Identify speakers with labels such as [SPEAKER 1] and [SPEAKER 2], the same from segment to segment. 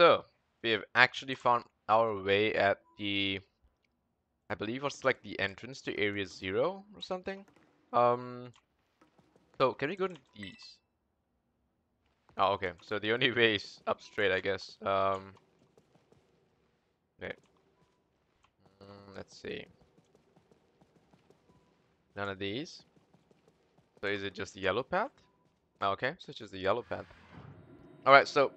[SPEAKER 1] so we have actually found our way at the, I believe was like the entrance to Area Zero or something. Um, so can we go to these? Oh, okay. So the only way is up straight, I guess. Wait. Let's see. None of these. So is it just the yellow path? Oh, okay, so it's just the yellow path. All right, so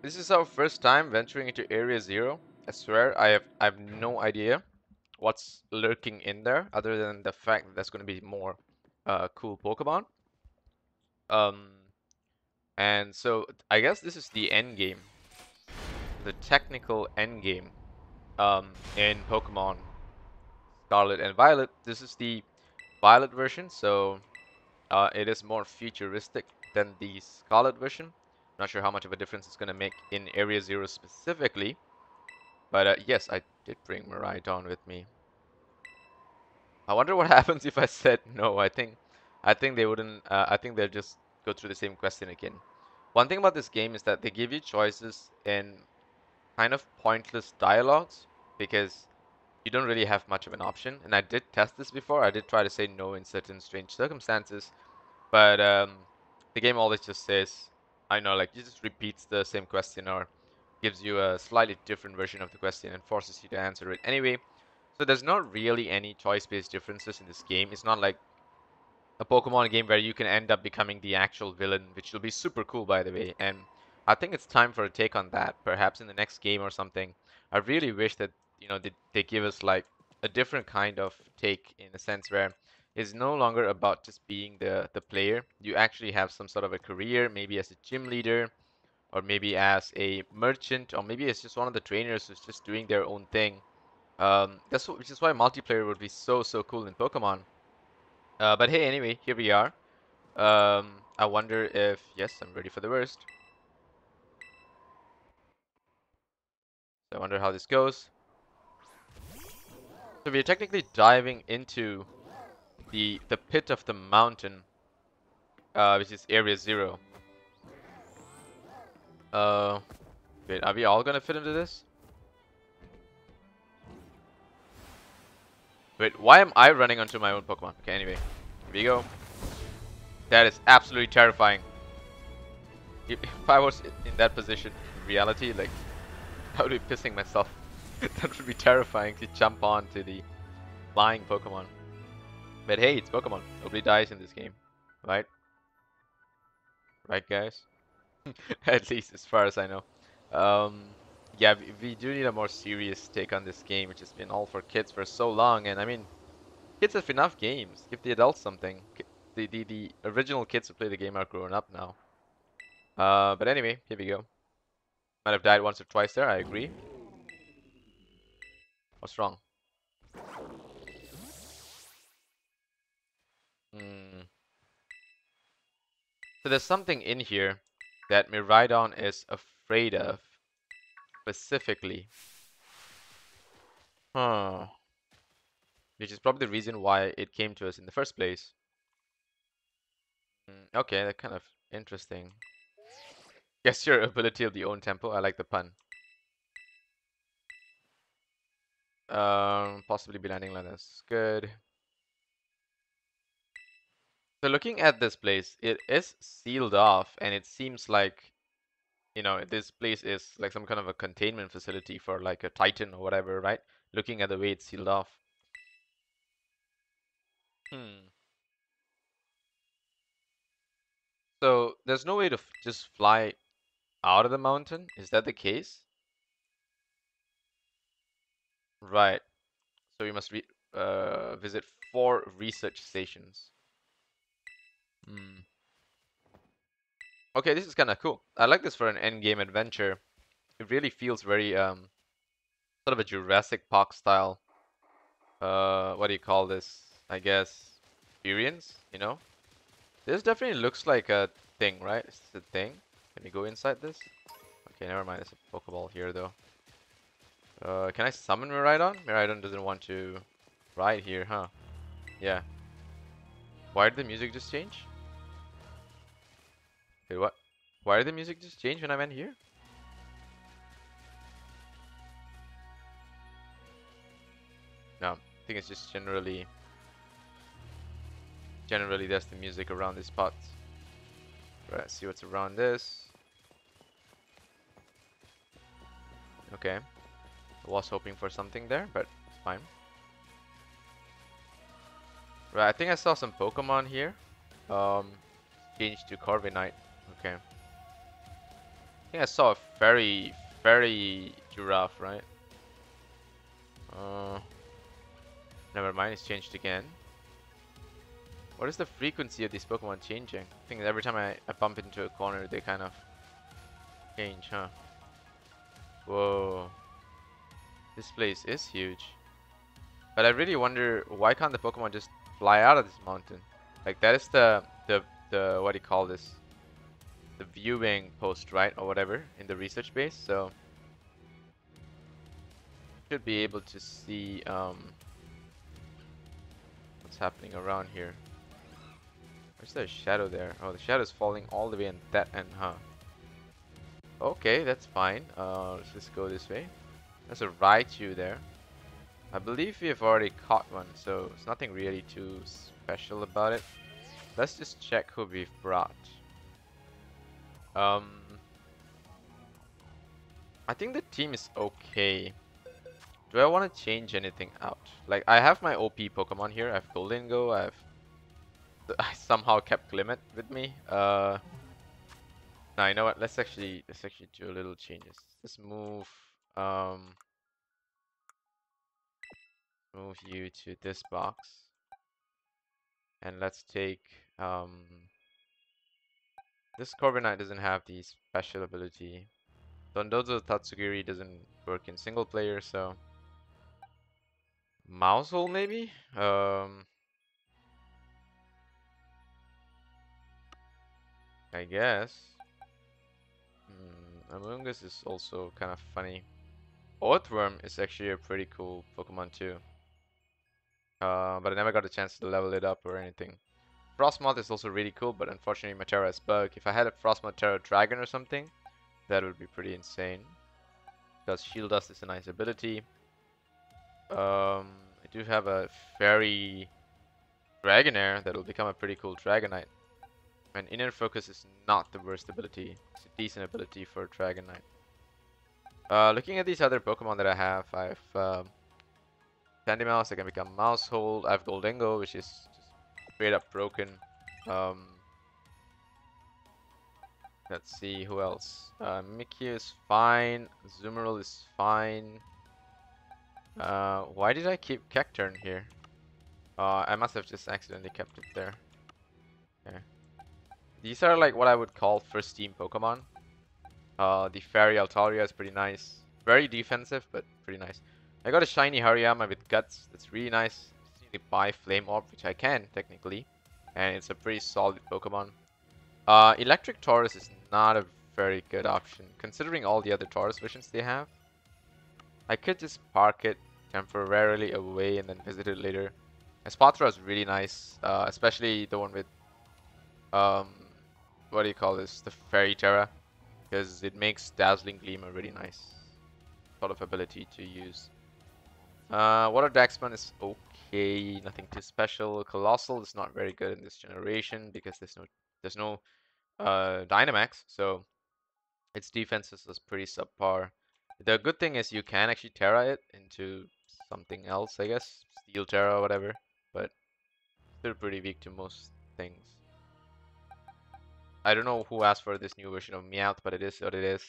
[SPEAKER 1] this is our first time venturing into Area Zero. I swear I have no idea what's lurking in there, other than the fact that there's going to be more cool Pokemon. Um, and so I guess this is the end game, the technical end game in Pokemon Scarlet and Violet. This is the Violet version, so it is more futuristic than the Scarlet version. Not sure how much of a difference it's going to make in Area Zero specifically, but yes, I did bring Miraidon with me. I wonder what happens if I said no. I think they wouldn't. I think they'll just go through the same question again. One thing about this game is that they give you choices in kind of pointless dialogues because you don't really have much of an option. And I did test this before. I did try to say no in certain strange circumstances, but the game always just says, I know, like, it just repeats the same question or gives you a slightly different version of the question and forces you to answer it anyway. So there's not really any choice-based differences in this game. It's not like a Pokemon game where you can end up becoming the actual villain, which will be super cool, by the way. And I think it's time for a take on that, perhaps in the next game or something. I really wish that, they give us like a different kind of take, in a sense where it's no longer about just being the player. You actually have some sort of a career, maybe as a gym leader, or maybe as a merchant, or maybe it's just one of the trainers who's just doing their own thing. Which is why multiplayer would be so so cool in Pokemon. But hey, anyway, here we are. I wonder if, yes, I'm ready for the worst. So I wonder how this goes. So we're technically diving into the pit of the mountain, which is Area Zero. Uh, Wait, are we all gonna fit into this? Wait, why am I running onto my own Pokemon? Okay, anyway, here we go. That is absolutely terrifying. If I was in that position in reality, like, I would be pissing myself. That would be terrifying to jump onto the flying Pokemon. But hey, it's Pokemon. Nobody dies in this game. Right? Right, guys? At least as far as I know. Um, yeah, we do need a more serious take on this game, which has been all for kids for so long. And I mean, kids have enough games. Give the adults something. The original kids who play the game are grown up now. But anyway, here we go. Might have died once or twice there, I agree. What's wrong? Hmm. So there's something in here that Miraidon is afraid of, specifically. Huh. Which is probably the reason why it came to us in the first place. Okay, that's kind of interesting. Guess your ability of the own tempo. I like the pun. Possibly be landing line. That's good. So looking at this place, it is sealed off, and it seems like, this place is like some kind of a containment facility for like a Titan or whatever, right? Looking at the way it's sealed off. Hmm. So there's no way to just fly out of the mountain? Is that the case? Right. So we must visit 4 research stations. Hmm. Okay, this is kind of cool. I like this for an endgame adventure. It really feels very sort of a Jurassic Park style. What do you call this? I guess experience. This definitely looks like a thing, right? Is this a thing? Can we go inside this? Okay, never mind. There's a Pokeball here though. Can I summon Miraidon? Miraidon doesn't want to ride here, huh? Yeah. Why did the music just change? Wait, what? Why did the music just change when I went here? No, I think it's just generally there's the music around these spots. Right, let's see what's around this. Okay. I was hoping for something there, but it's fine. Right, I think I saw some Pokemon here. Changed to Corviknight. Okay. I think I saw a fairy giraffe, right? Uh, Never mind, it's changed again. What is the frequency of these Pokemon changing? I think every time I bump into a corner, they kind of change, huh? Whoa. This place is huge. But I really wonder, why can't the Pokemon just fly out of this mountain? Like, that is the what do you call this? The viewing post, right? Or whatever, in the research base, so should be able to see what's happening around here. Where's the shadow there? Oh, the shadow's falling all the way in that end, huh? Okay, that's fine. Let's just go this way. There's a Raichu there. I believe we have already caught one, so it's nothing really too special about it. Let's just check who we've brought. I think the team is okay. Do I want to change anything out? Like, I have my OP Pokemon here. I have Gholdengo. I somehow kept Glimmet with me. Now you know what? Let's actually do a little changes. Let's move move you to this box, and let's take this Corviknight doesn't have the special ability. Dondozo Tatsugiri doesn't work in single player, so Mousehole maybe? I guess. Among Us is also kind of funny. Earthworm is actually a pretty cool Pokemon too. But I never got a chance to level it up or anything. Frostmoth is also really cool, but unfortunately Matera is bug. If I had a Frostmoth Terra Dragon or something, that would be pretty insane. Because Shield Dust is a nice ability. I do have a Fairy Dragonair that will become a pretty cool Dragonite. And Inner Focus is not the worst ability. It's a decent ability for a Dragonite. Looking at these other Pokemon that I have Candymouse, I can become Mousehole. I have Gholdengo, which is just straight up broken. Let's see who else. Mimikyu is fine. Azumarill is fine. Why did I keep Cacturne here? I must have just accidentally kept it there. Okay. These are like what I would call first team Pokemon. The Fairy Altaria is pretty nice. Very defensive, but pretty nice. I got a shiny Hariyama with Guts. That's really nice. Just need to buy Flame Orb, which I can technically. And it's a pretty solid Pokemon. Electric Taurus is not a very good option, considering all the other Taurus visions they have. I could just park it temporarily away and then visit it later. Espathra is really nice, especially the one with, what do you call this? The Fairy Terra. Because it makes Dazzling Gleam a really nice sort of ability to use. Water Daxman is okay, nothing too special. Colossal is not very good in this generation because there's no Dynamax, so its defense is pretty subpar. The good thing is you can actually Terra it into something else, I guess. Steel Terra or whatever, but still pretty weak to most things. I don't know who asked for this new version of Meowth, but it is what it is.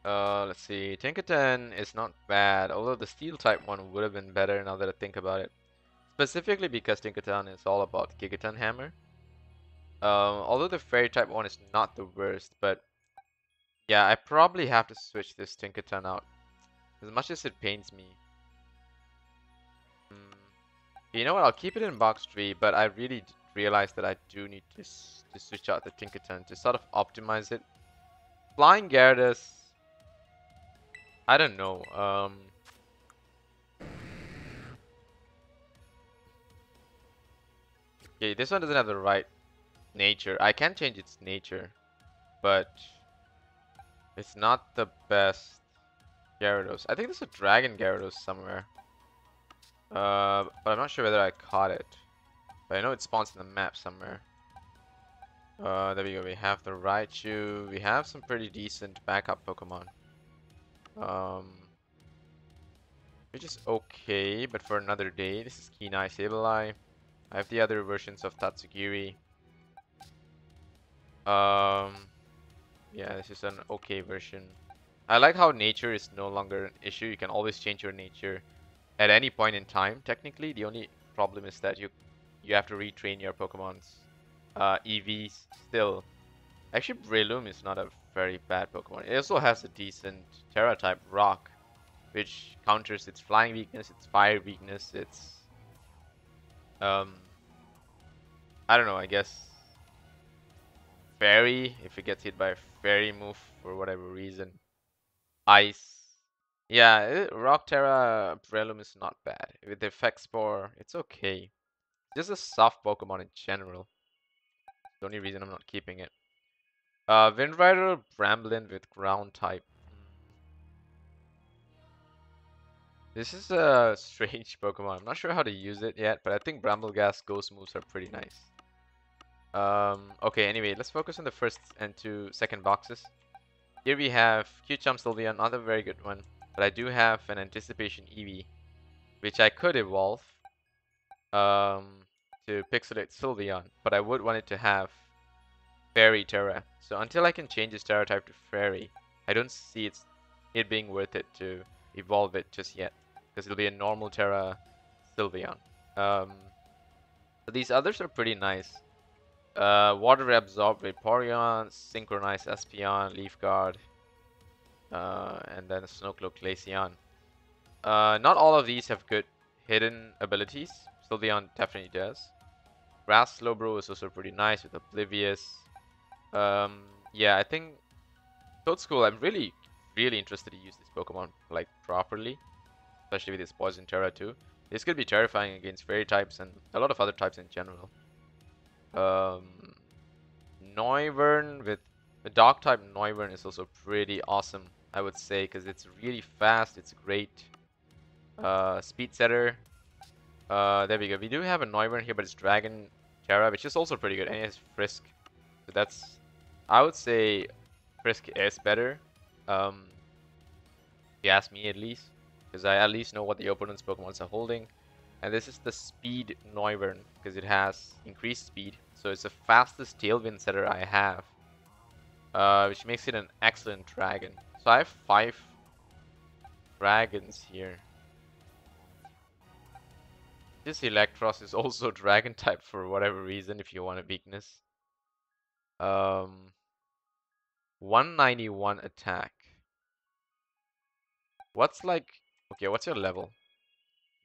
[SPEAKER 1] Let's see. Tinkaton is not bad, although the Steel type one would have been better now that I think about it. Specifically because Tinkaton is all about Gigaton Hammer. Although the Fairy type one is not the worst, but yeah, I probably have to switch this Tinkaton out. As much as it pains me. You know what, I'll keep it in box 3, but I really realized that I do need to switch out the Tinkaton to sort of optimize it. Flying Gyarados, I don't know. Okay, this one doesn't have the right nature. I can change its nature, but it's not the best Gyarados. I think there's a Dragon Gyarados somewhere. But I'm not sure whether I caught it. But I know it spawns in the map somewhere. There we go. We have the Raichu. We have some pretty decent backup Pokemon. Um, which is okay, but for another day. This is Kenai Sableye. I have the other versions of Tatsugiri. Yeah, this is an okay version. I like how nature is no longer an issue. You can always change your nature at any point in time. Technically, the only problem is that you have to retrain your Pokemon's EVs still. Actually, Breloom is not a very bad Pokemon. It also has a decent Terra type Rock, which counters its flying weakness, its fire weakness, its um I don't know, I guess Fairy, if it gets hit by a Fairy move for whatever reason. Ice. Yeah, Rock Terra Breloom is not bad. With the Effect Spore, it's okay. Just a soft Pokemon in general. The only reason I'm not keeping it. Wind Rider Bramblin with Ground type. This is a strange Pokemon. I'm not sure how to use it yet, but I think Brambleghast Ghost moves are pretty nice. Okay, anyway, let's focus on the first and two second boxes. Here we have Q-Chum Sylveon, not a very good one, but I do have an Anticipation Eevee, which I could evolve to Pixelate Sylveon, but I would want it to have Fairy Terra. So until I can change its Terra type to Fairy, I don't see it being worth it to evolve it just yet, because it'll be a normal Terra Sylveon. But these others are pretty nice. Water Absorb Vaporeon, Synchronize Espeon, Leaf Guard, and then Snowcloak Glaceon. Not all of these have good hidden abilities. Sylveon definitely does. Grass Slowbro is also pretty nice with Oblivious. Yeah, I think Toadscool, I'm really interested to use this Pokemon like properly, especially with its Poison Terra too. This could be terrifying against Fairy types and a lot of other types in general. Noivern with the Dark type Noivern is also pretty awesome, I would say, because it's really fast. It's great. Speed setter. There we go. We do have a Noivern here, but it's Dragon Terra, which is also pretty good, and it has Frisk. So that's, I would say, Frisk is better. If you ask me at least, because I at least know what the opponent's Pokemons are holding. And this is the Speed Noivern, because it has increased speed. So it's the fastest Tailwind setter I have, which makes it an excellent dragon. So I have 5 dragons here. This Electros is also dragon type for whatever reason, if you want a weakness. 191 attack. What's like, okay, what's your level?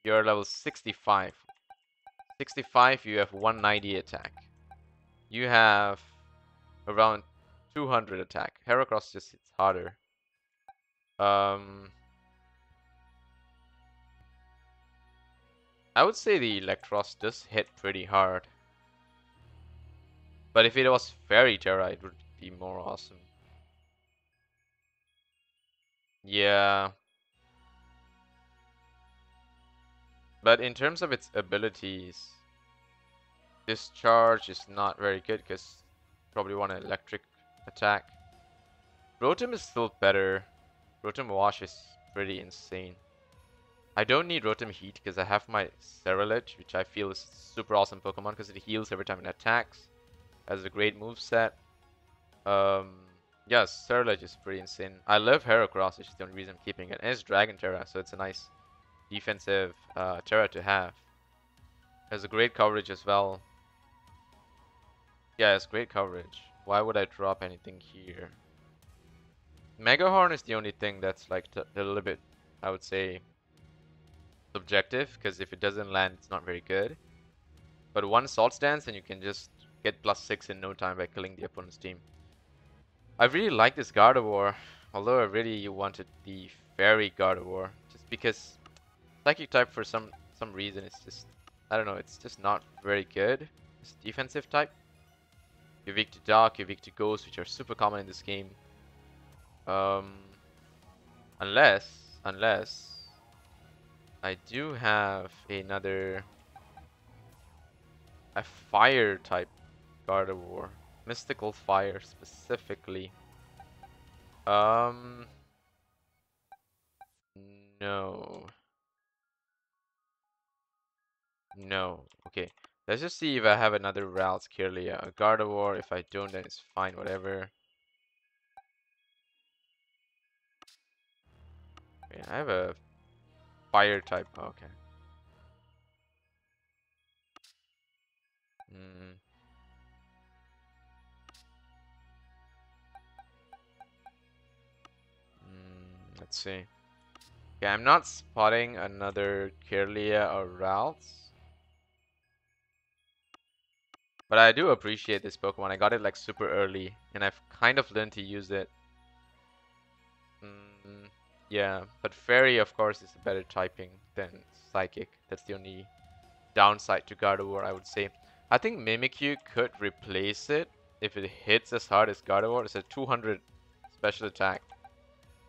[SPEAKER 1] You're level 65. 65, you have 190 attack. You have around 200 attack. Heracross just hits harder. I would say the Electros does hit pretty hard. But if it was Fairy Terra, it would be more awesome. Yeah. But in terms of its abilities, Discharge is not very good because probably want an electric attack. Rotom is still better. Rotom Wash is pretty insane. I don't need Rotom Heat because I have my Cerulege, which I feel is super awesome Pokemon because it heals every time it attacks. Has a great moveset. Yeah, Cerulege is pretty insane. I love Heracross, which is the only reason I'm keeping it. And it's Dragon Terra, so it's a nice defensive Terra to have. Has a great coverage as well. Yeah, it's great coverage. Why would I drop anything here? Megahorn is the only thing that's like a little bit, I would say, subjective, because if it doesn't land, it's not very good. But one Salt Dance and you can just get +6 in no time by killing the opponent's team. I really like this Gardevoir, although I really wanted the Fairy Gardevoir, just because Psychic type for some reason it's just, I don't know, it's just not very good. It's defensive type. You're weak to Dark, you're weak to Ghost, which are super common in this game. Unless I do have a fire type Gardevoir. Mystical fire specifically. Um, no. No. Okay. Let's just see if I have another Ralts Kirlia. A Gardevoir. If I don't, then it's fine. Whatever. Okay, I have a fire type. Oh, okay. Mm, let's see. Okay, I'm not spotting another Kirlia or Ralts. But I do appreciate this Pokemon. I got it like super early, and I've kind of learned to use it. Yeah, but Fairy, of course, is a better typing than Psychic. That's the only downside to Gardevoir, I would say. I think Mimikyu could replace it if it hits as hard as Gardevoir. It's a 200 special attack,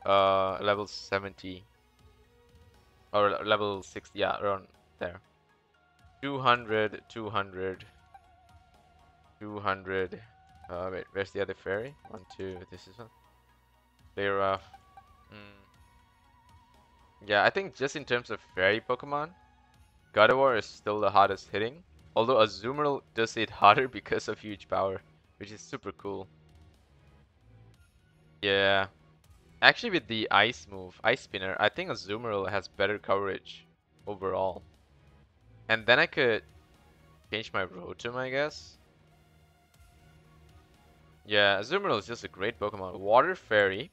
[SPEAKER 1] level 70 or level 60, yeah, around there. 200, 200, 200. Wait, where's the other fairy? One, two. This is one. Clear off. Yeah, I think just in terms of fairy Pokemon, Gardevoir is still the hardest hitting. Although Azumarill does hit harder because of huge power, which is super cool. Yeah. Actually, with the Ice move, Ice Spinner, I think Azumarill has better coverage overall. And then I could change my Rotom, I guess. Yeah, Azumarill is just a great Pokemon. Water Fairy.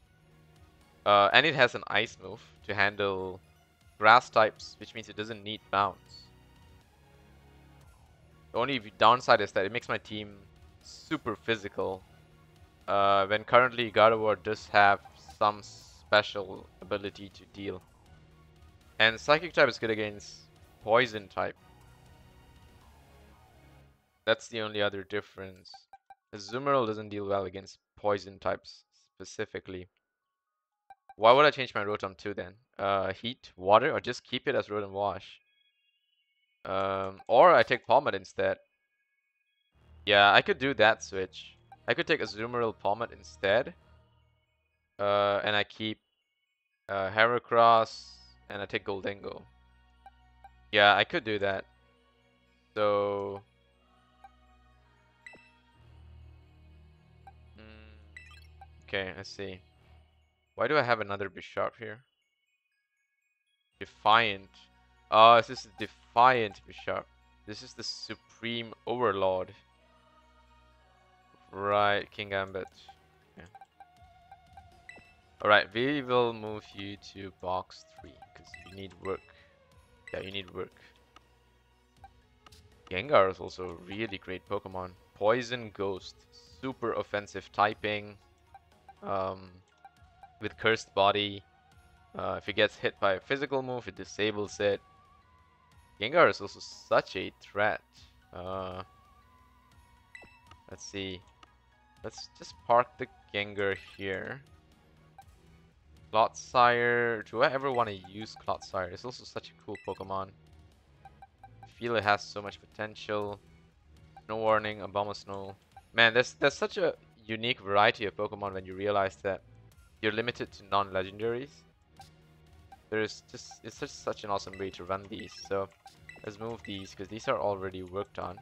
[SPEAKER 1] And it has an Ice move to handle grass types, which means it doesn't need bounce. The only downside is that it makes my team super physical. When currently Gardevoir does have some special ability to deal. And Psychic type is good against Poison type. That's the only other difference. Azumarill doesn't deal well against Poison types specifically. Why would I change my Rotom 2 then? Heat, Water, or just keep it as Rotom Wash? Or I take Palmet instead. Yeah, I could do that switch. I could take Azumarill Palmet instead. And I keep Heracross, and I take Goldengo. Yeah, I could do that. So, okay, let's see. Why do I have another Bisharp here? Defiant. Oh, this is Defiant Bisharp. This is the Supreme Overlord. Right, Kingambit. Yeah. Alright, we will move you to box 3, because you need work. Yeah, you need work. Gengar is also a really great Pokemon. Poison Ghost. Super offensive typing. With Cursed Body. If it gets hit by a physical move, it disables it. Gengar is also such a threat. Let's see. Let's just park the Gengar here. Clodsire. Do I ever want to use Clodsire? It's also such a cool Pokemon. I feel it has so much potential. Snow Warning, Abomasnow. Man, there's such a unique variety of Pokemon when you realize that you're limited to non-legendaries. It's just such an awesome way to run these. So let's move these because these are already worked on.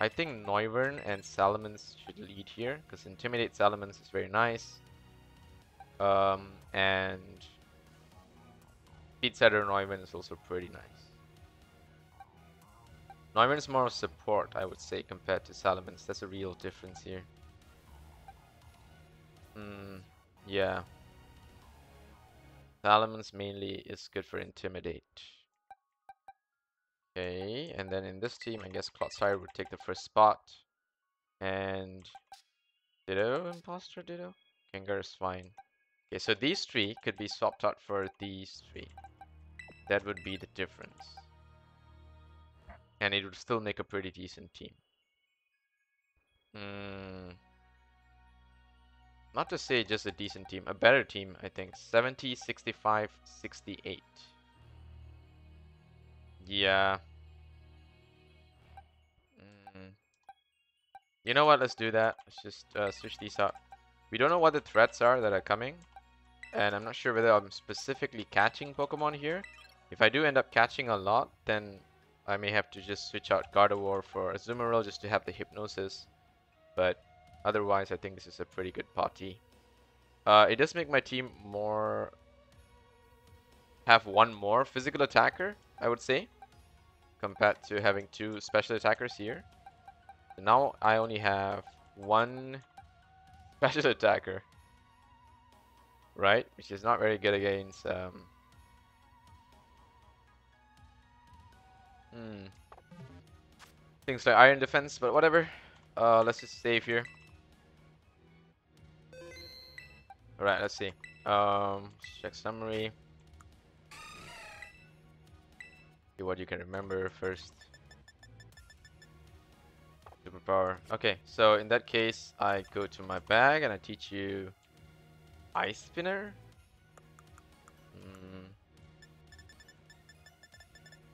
[SPEAKER 1] I think Noivern and Salamence should lead here because Intimidate Salamence is very nice. And Speed Setter Noivern is also pretty nice. Noivern is more of support, I would say, compared to Salamence. That's a real difference here. Yeah. Salamence mainly is good for Intimidate. Okay, and then in this team, I guess Clodsire would take the first spot. And Ditto, Imposter, Ditto? Gengar is fine. Okay, so these three could be swapped out for these three. That would be the difference. And it would still make a pretty decent team. Not to say just a decent team, a better team, I think. 70, 65, 68. Yeah. Mm. You know what? Let's do that. Let's just switch these out. We don't know what the threats are that are coming, and I'm not sure whether I'm specifically catching Pokemon here. If I do end up catching a lot, then I may have to just switch out Gardevoir for Azumarill just to have the Hypnosis. But otherwise, I think this is a pretty good party. It does make my team have one more physical attacker, I would say, compared to having two special attackers here. Now I only have one special attacker, right? Which is not very good against things like Iron Defense, but whatever. Let's just save here. Alright, let's see. Check summary. See what you can remember first. Superpower. Okay, so in that case, I go to my bag and I teach you Ice Spinner.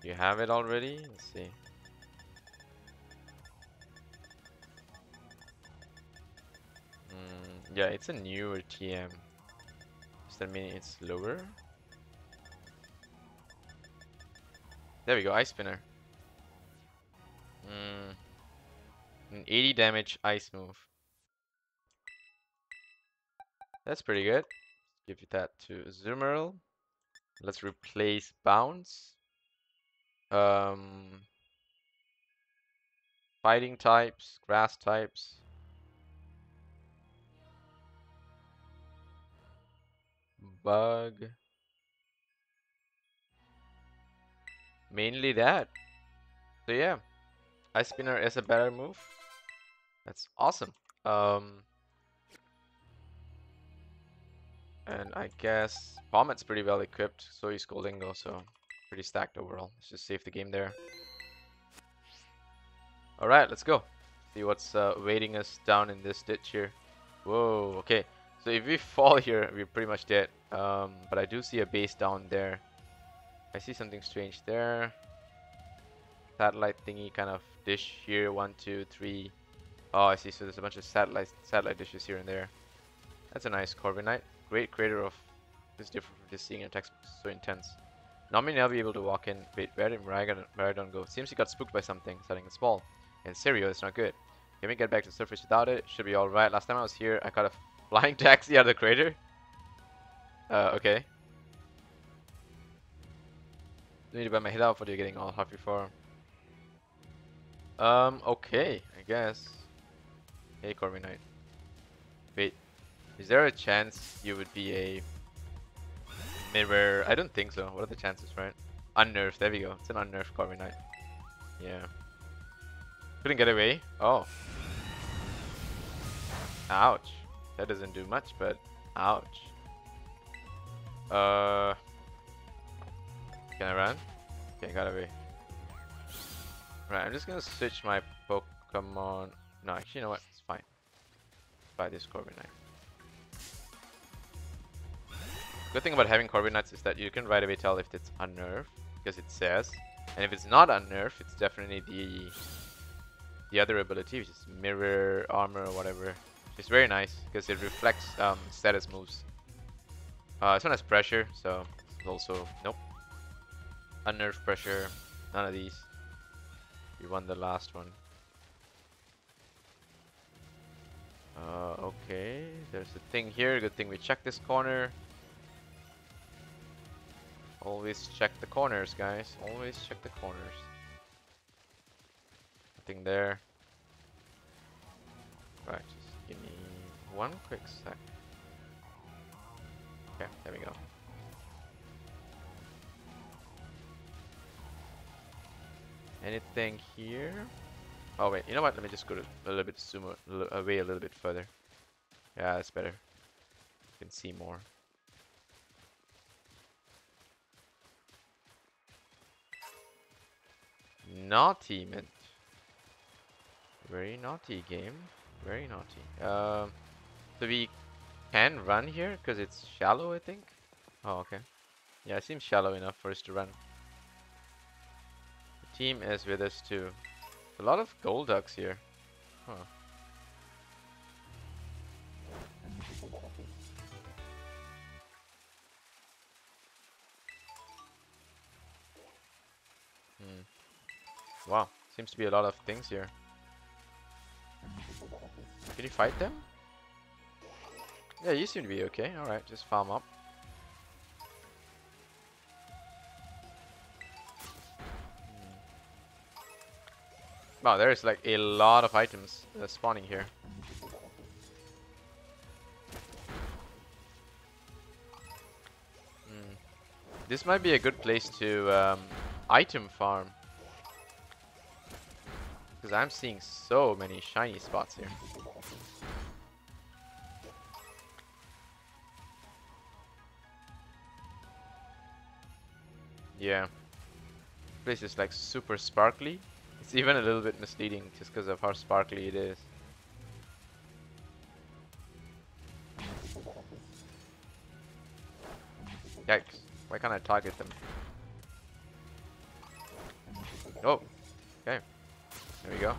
[SPEAKER 1] You have it already? Let's see. Yeah, it's a newer TM. Does that mean it's lower? There we go, Ice Spinner. An 80 damage ice move. That's pretty good. Give you that to Azumarill. Let's replace Bounce. Fighting types, grass types. Bug. Mainly that. So yeah, Ice Spinner is a better move. That's awesome. And I guess Pommet's pretty well equipped, so is Goldingo, so pretty stacked overall. Let's just save the game there. Alright, let's go. See what's waiting us down in this ditch here. Whoa, okay. So if we fall here, we're pretty much dead. But I do see a base down there. I see something strange there. Satellite thingy kind of dish here. 1, 2, 3. Oh, I see. So there's a bunch of satellite dishes here and there. That's a nice Corviknight. Great creator of this different from just seeing in textbook. So intense. Normally I'll be able to walk in. Wait, where did Maradon go? Seems he got spooked by something, starting a small. And Serio, it's not good. Can we get back to the surface without it? Should be alright. Last time I was here, I caught a flying taxi out of the crater. Okay. Need to buy my head out, what are you getting all happy for? Okay, I guess. Hey, Corviknight. Wait, is there a chance you would be a mirror? I don't think so. What are the chances, right? Unnerved, there we go. It's an unnerved Corviknight. Yeah. Couldn't get away. Oh. Ouch. That doesn't do much, but ouch. Can I run? Okay, got away. Right, I'm just gonna switch my Pokemon. No, actually, you know what? It's fine. Buy this Corviknight. Good thing about having Corviknights is that you can right away tell if it's unnerved, because it says. And if it's not unnerved, it's definitely the other ability, which is Mirror, Armor, or whatever. It's very nice, because it reflects status moves. This one has Pressure, so it's also... Nope. Unnerved, Pressure, none of these. We won the last one. Okay, there's a thing here. Good thing we checked this corner. Always check the corners, guys. Always check the corners. Nothing there. Right, just give me one quick sec. Okay, there we go. Anything here? Oh wait, you know what? Let me just go to a little bit away a little bit further. Yeah, that's better. You can see more. Naughty Mint. Very naughty game. Very naughty. So we can run here because it's shallow, I think. Oh, okay. Yeah, it seems shallow enough for us to run. team is with us too. A lot of gold ducks here. Huh. Wow, seems to be a lot of things here. Can you fight them? Yeah, you seem to be okay. Alright, just farm up. Wow, there's like a lot of items spawning here. This might be a good place to item farm. Because I'm seeing so many shiny spots here. Yeah. This place is like super sparkly. It's even a little bit misleading just because of how sparkly it is. Yikes. Why can't I target them? Oh. Okay. There we go.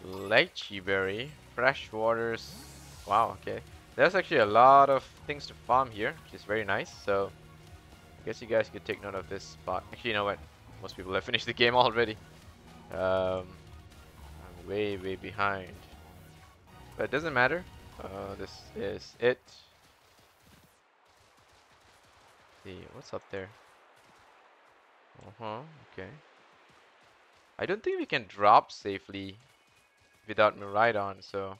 [SPEAKER 1] Lychee berry. Fresh waters. Wow, okay. There's actually a lot of things to farm here, which is very nice. So, I guess you guys could take note of this spot. Actually, you know what? Most people have finished the game already. I'm way behind. But it doesn't matter. This is it. See, what's up there? Okay. I don't think we can drop safely without Miraidon, so...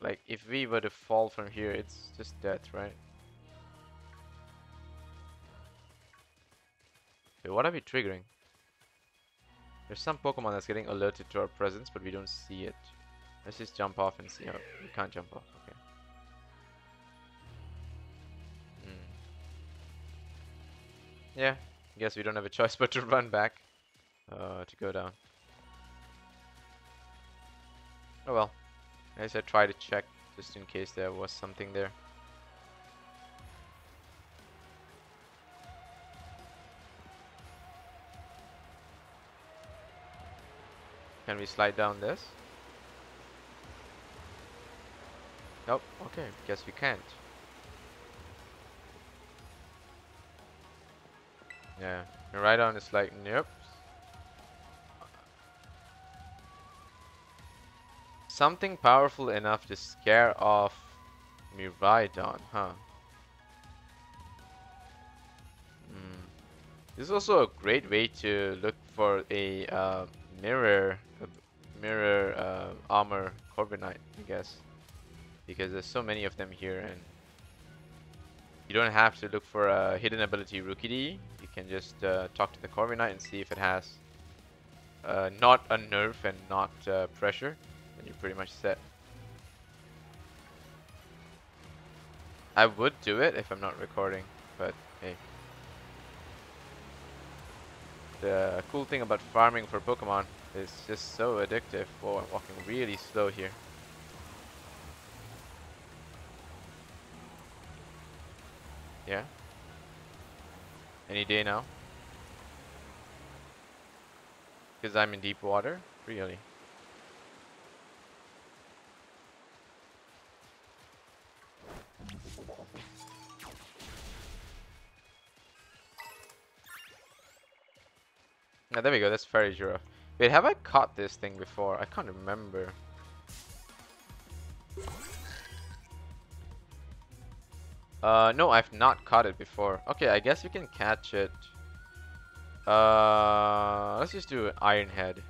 [SPEAKER 1] Like, if we were to fall from here, it's just death, right? Wait, what are we triggering? There's some Pokemon that's getting alerted to our presence, but we don't see it. Let's just jump off and see. Oh, we can't jump off. Okay. Yeah, I guess we don't have a choice but to run back to go down. Oh well. I guess I try to check just in case there was something there. Can we slide down this? Nope. Okay, guess we can't. Yeah, Miraidon is like, nope. Something powerful enough to scare off Miraidon, huh? This is also a great way to look for a mirror armor Corviknight, I guess, because there's so many of them here, and you don't have to look for a hidden ability Rookidee. You can just talk to the Corviknight and see if it has not a nerf and not pressure, then you're pretty much set. I would do it if I'm not recording, but hey. The cool thing about farming for Pokemon is just so addictive. Oh, I'm walking really slow here. Yeah? Any day now? Because I'm in deep water? Really? Now there we go, that's Fairy Giraffe. Wait, have I caught this thing before? I can't remember. No, I've not caught it before. Okay, I guess we can catch it. Let's just do an Iron Head.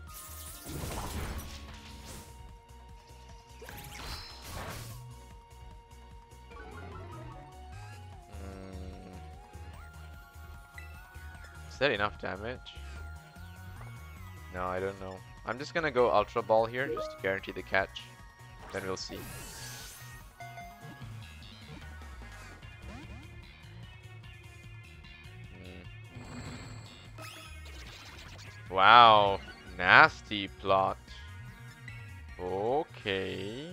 [SPEAKER 1] Is that enough damage? No, I don't know. I'm just gonna go Ultra Ball here just to guarantee the catch. Then we'll see. Wow, nasty plot. Okay.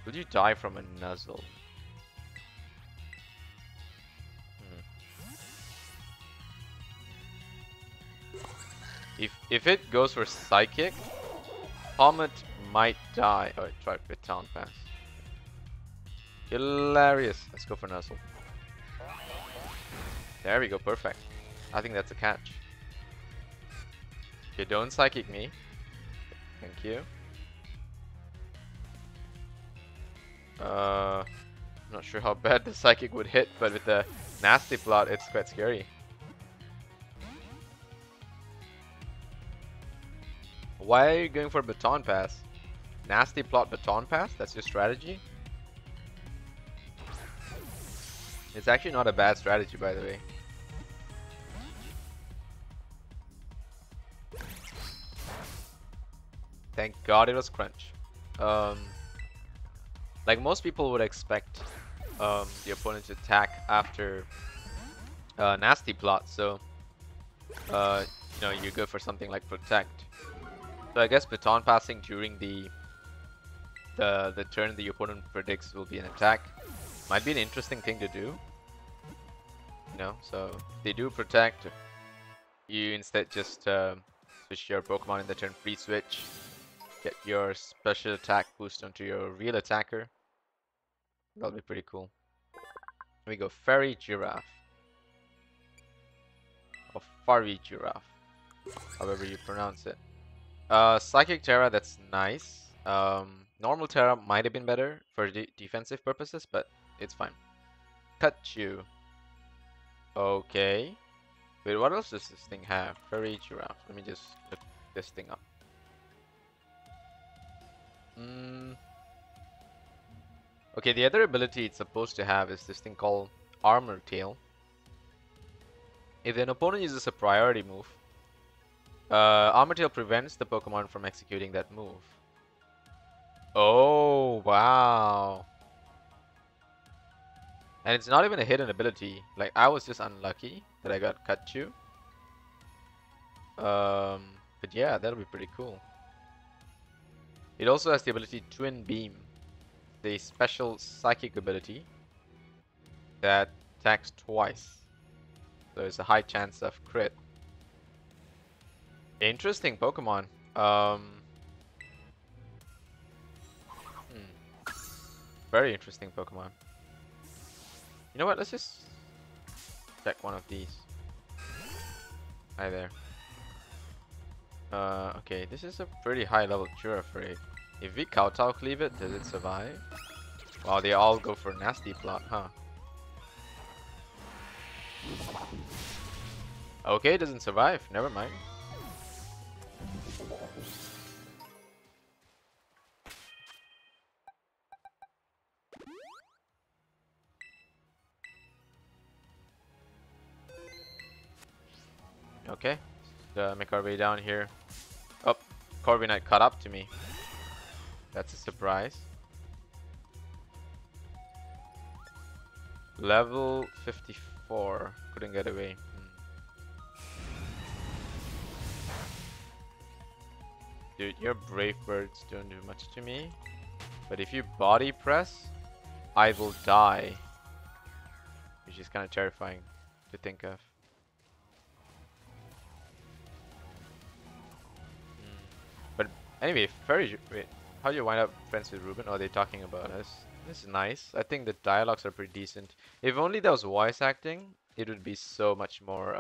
[SPEAKER 1] Will you die from a Nuzzle? Hmm. If it goes for Psychic, Comet might die. Oh, try Baton Pass. Hilarious. Let's go for Nuzzle. There we go, perfect. I think that's a catch. Okay, don't Psychic me. Thank you. I'm not sure how bad the Psychic would hit, but with the Nasty Plot, it's quite scary. Why are you going for Baton Pass? Nasty Plot Baton Pass? That's your strategy? It's actually not a bad strategy, by the way. Thank God it was Crunch. Like most people would expect the opponent to attack after Nasty Plot, so you know, you go for something like Protect. So I guess Baton Passing during the turn the opponent predicts will be an attack might be an interesting thing to do. You know, so if they do Protect, you instead just switch your Pokemon in the turn, free switch, get your special attack boost onto your real attacker. That'll be pretty cool. Here we go, Fairy Giraffe. Or Fairy Giraffe, however you pronounce it. Psychic Terra, that's nice. Normal Terra might have been better for defensive purposes, but it's fine. Cut you. Okay. Wait, what else does this thing have? Fairy Giraffe. Let me just look this thing up. Okay, the other ability it's supposed to have is this thing called Armor Tail. If an opponent uses a priority move, Armor Tail prevents the Pokemon from executing that move. Oh, wow. And it's not even a hidden ability. Like, I was just unlucky that I got Kachu. But yeah, that'll be pretty cool. It also has the ability Twin Beam, the special psychic ability that attacks twice. So there's a high chance of crit. Interesting Pokemon. Very interesting Pokemon. You know what? Let's just check one of these. Hi there. Okay, this is a pretty high level Giraffe. If we Kowtow Cleave it, does it survive? Wow, they all go for Nasty Plot, huh? Okay, it doesn't survive. Never mind. Okay, let's make our way down here. Oh, Corviknight caught up to me. That's a surprise. Level 54. Couldn't get away. Dude, your Brave Birds don't do much to me. But if you body press, I will die. Which is kind of terrifying to think of. But anyway, wait, how do you wind up friends with Ruben? Or are they talking about us? This is nice. I think the dialogues are pretty decent. If only there was voice acting, it would be so much more,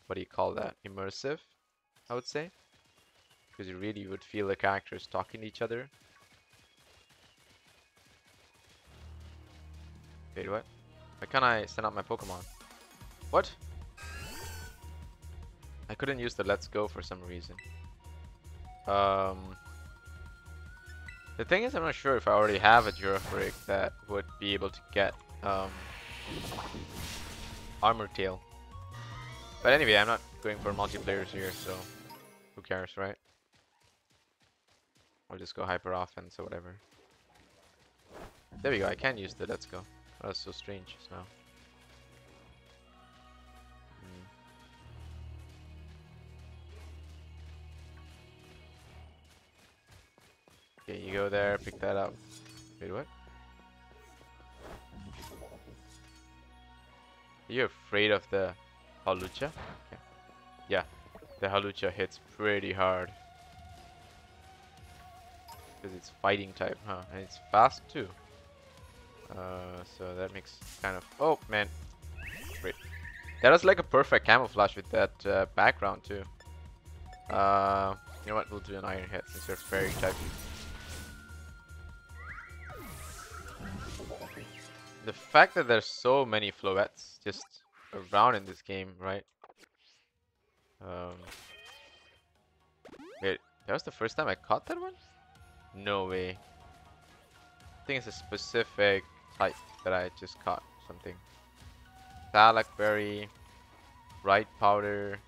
[SPEAKER 1] what do you call that? Immersive, I would say. Because you really would feel the characters talking to each other. Wait, what? Why can't I send out my Pokemon? What? I couldn't use the Let's Go for some reason. The thing is, I'm not sure if I already have a Giraffe that would be able to get Armor Tail. But anyway, I'm not going for multiplayers here, so who cares, right? I'll just go Hyper Offense or whatever. There we go, I can use the Let's Go. That was so strange just now. Okay, you go there, pick that up. Wait, what? You're afraid of the Hawlucha? Okay. Yeah, the Hawlucha hits pretty hard. Because it's fighting type, huh? And it's fast too. So that makes kind of... Oh, man. Wait. That was like a perfect camouflage with that background too. You know what? We'll do an Iron Head since you're fairy type. The fact that there's so many Floettes just around in this game, right? Um, Wait, that was the first time I caught that one? No way. I think it's a specific type that I just caught something. Salak Berry, Bright Powder.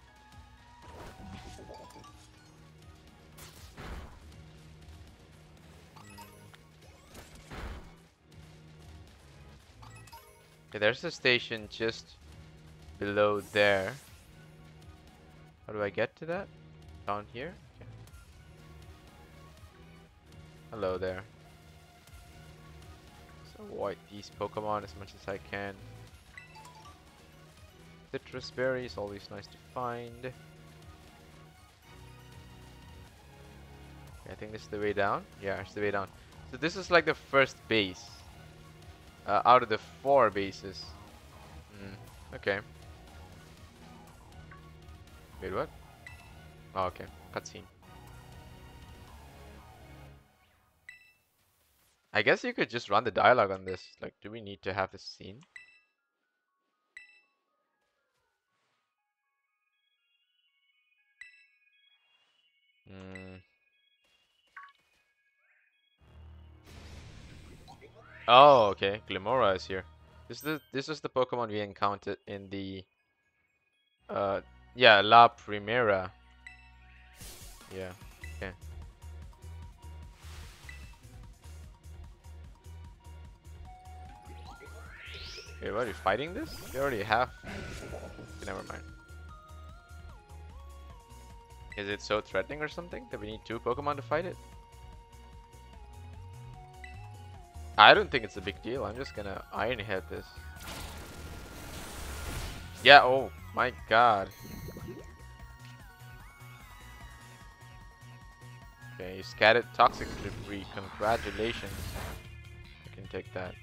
[SPEAKER 1] Okay, there's a station just below there. How do I get to that? Down here? Okay. Hello there. So avoid these Pokemon as much as I can. Citrus berry is always nice to find. Okay, I think this is the way down. Yeah, it's the way down. So this is like the first base out of the 4 bases. Okay. Wait, what? Oh, okay. Cutscene. I guess you could just run the dialogue on this. Like, do we need to have this scene? Oh, okay. Glimmora is here. This is the Pokemon we encountered in the yeah, La Primera. Yeah. Okay. Okay, what are you fighting this? You already have. Okay, never mind. Is it so threatening or something that we need 2 Pokemon to fight it? I don't think it's a big deal. I'm just gonna Iron Head this. Yeah, oh my god. Okay, you scattered toxic debris. Congratulations. I can take that.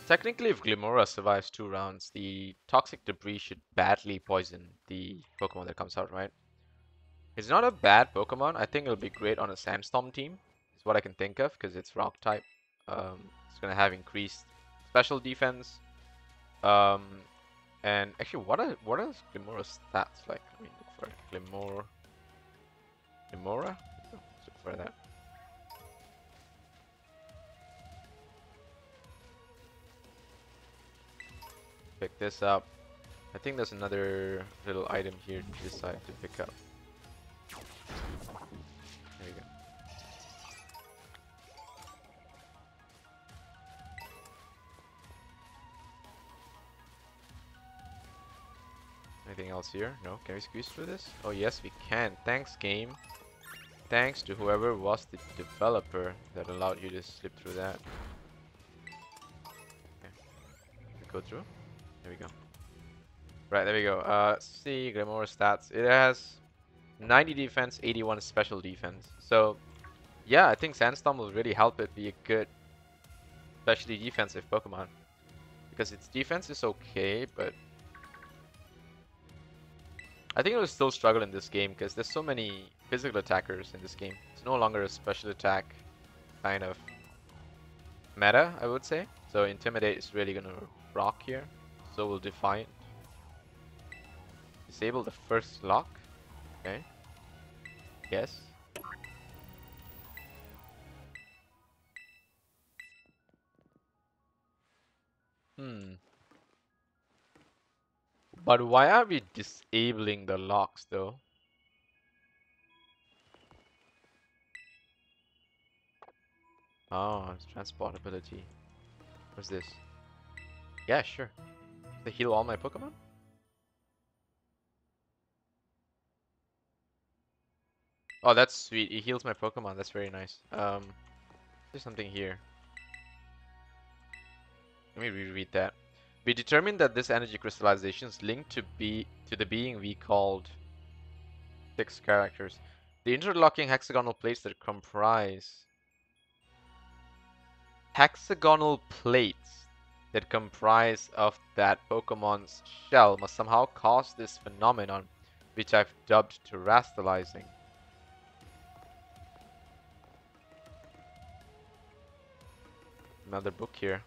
[SPEAKER 1] Technically, if Glimmora survives 2 rounds, the toxic debris should badly poison the Pokemon that comes out, right? It's not a bad Pokemon. I think it'll be great on a Sandstorm team. Is what I can think of because it's Rock type. It's gonna have increased special defense. Um, and actually, what are Glimmora's stats like? Let me look for it. Glimmora. Let's look for that. Pick this up. I think there's another little item here to this side to pick up. There you go. Anything else here? No? Can we squeeze through this? Oh yes, we can. Thanks, game. Thanks to whoever was the developer that allowed you to slip through that. Okay. We go through? There we go. Right, there we go. See, Glimmora stats. It has 90 defense, 81 special defense. So, yeah, I think Sandstorm will really help it be a good, especially defensive Pokemon. Because its defense is okay, but I think it will still struggle in this game because there's so many physical attackers in this game. It's no longer a special attack kind of meta, I would say. So Intimidate is really gonna rock here. So will Defiant. Disable the first lock. Okay. Yes. But why are we disabling the locks though? Oh, it's transportability. What's this? Yeah, sure. To heal all my Pokemon? Oh, that's sweet. It heals my Pokemon. That's very nice. There's something here. Let me reread that. We determined that this energy crystallization is linked to the being we called 6 characters. The interlocking hexagonal plates that comprise of that Pokemon's shell must somehow cause this phenomenon, which I've dubbed terastallizing. Another book here.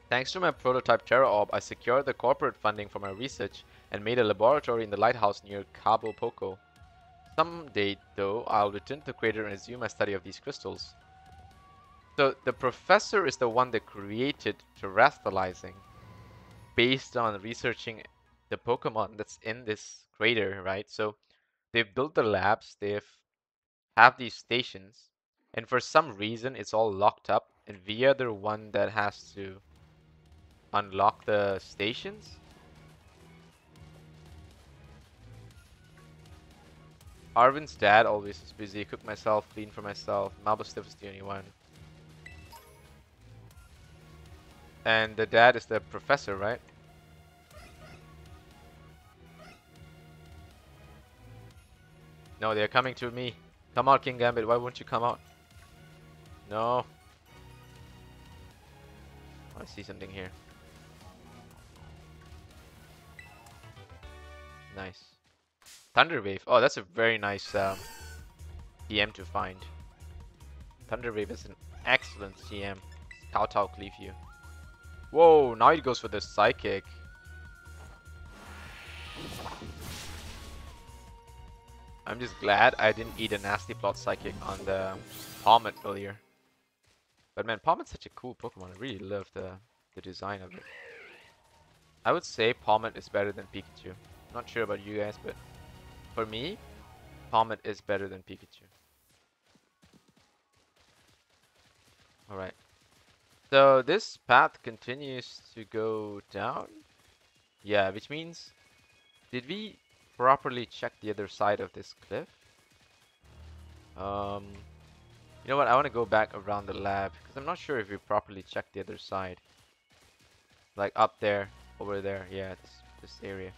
[SPEAKER 1] Thanks to my prototype Terra I secured the corporate funding for my research and made a laboratory in the lighthouse near Cabo Poco. Someday, though, I'll return to the crater and resume my study of these crystals. So the professor is the one that created terastallizing based on researching the Pokemon that's in this crater, right? So they've built the labs, they've have these stations, and for some reason it's all locked up, and we are the one that has to unlock the stations. Arvin's dad always is busy. Cook myself, clean for myself. Malbustiff is the only one. And the dad is the professor, right? No, they're coming to me. Come out, King Gambit. Why won't you come out? No. I see something here. Nice. Thunder Wave. Oh, that's a very nice TM to find. Thunder Wave is an excellent TM. Kowtow cleave you. Whoa, now it goes for the Psychic. I'm just glad I didn't eat a Nasty Plot Psychic on the Palmet earlier. But man, Palmet's such a cool Pokemon. I really love the design of it. I would say Palmet is better than Pikachu. Not sure about you guys, but for me, Palmet is better than Pikachu. Alright. So this path continues to go down. Yeah, which means, did we properly check the other side of this cliff? You know what? I want to go back around the lab because I'm not sure if we properly checked the other side. Like up there, over there. Yeah, this area.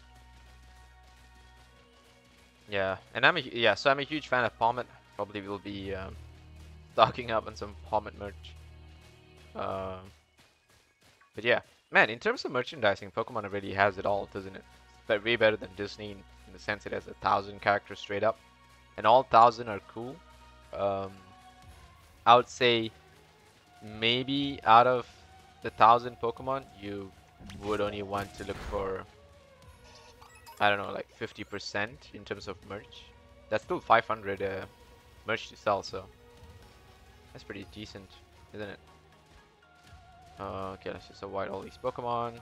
[SPEAKER 1] Yeah, and so I'm a huge fan of Palmet. Probably will be stocking up on some Palmet merch. Um, but yeah, man, in terms of merchandising, Pokemon already has it all, doesn't it? But way better than Disney in the sense it has 1,000 characters straight up, and all 1,000 are cool. Um, I would say maybe out of the 1,000 Pokemon, you would only want to look for, I don't know, like 50% in terms of merch. That's still 500 merch to sell, so that's pretty decent, isn't it? Okay, let's just avoid all these Pokemon.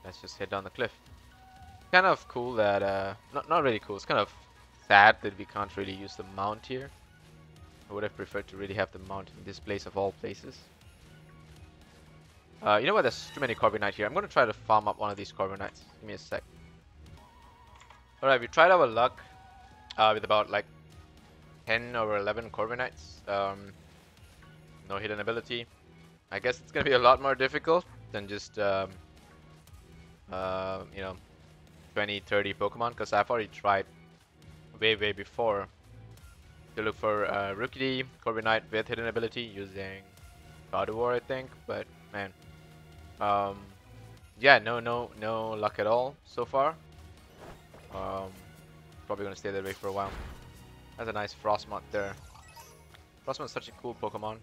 [SPEAKER 1] Let's just head down the cliff. Kind of cool that, not really cool, it's kind of sad that we can't really use the mount here. I would have preferred to really have the mount in this place of all places. You know what, there's too many Corviknight here. I'm gonna try to farm up one of these Corviknights. Give me a sec. Alright, we tried our luck with about like 10 or 11 Corviknights. No hidden ability. I guess it's gonna be a lot more difficult than just you know, 20, 30 Pokemon, because I've already tried way before to look for Rookidee, Corviknight with hidden ability using Gardevoir, I think. But man, yeah, no luck at all so far. Probably gonna stay that way for a while. That's a nice Frostmoth there. Frostmoth's such a cool Pokemon.